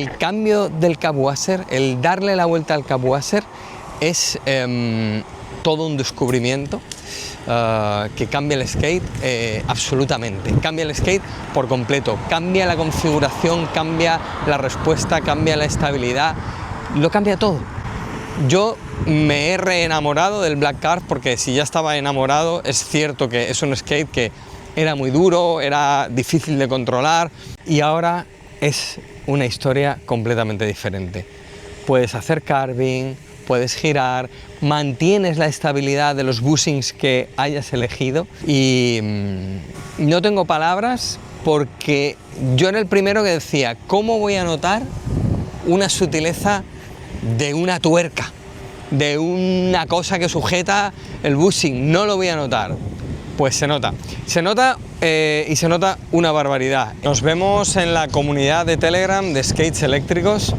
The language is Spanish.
El cambio del Capwasser, el darle la vuelta al Capwasser es todo un descubrimiento que cambia el skate absolutamente, cambia el skate por completo, cambia la configuración, cambia la respuesta, cambia la estabilidad, lo cambia todo. Yo me he reenamorado del Black Card porque si ya estaba enamorado, es cierto que es un skate que era muy duro, era difícil de controlar y ahora es una historia completamente diferente. Puedes hacer carving, puedes girar, mantienes la estabilidad de los bushings que hayas elegido y no tengo palabras porque yo era el primero que decía, ¿cómo voy a notar una sutileza de una tuerca, de una cosa que sujeta el bushing? No lo voy a notar. Pues se nota y se nota una barbaridad. Nos vemos en la comunidad de Telegram de skates eléctricos.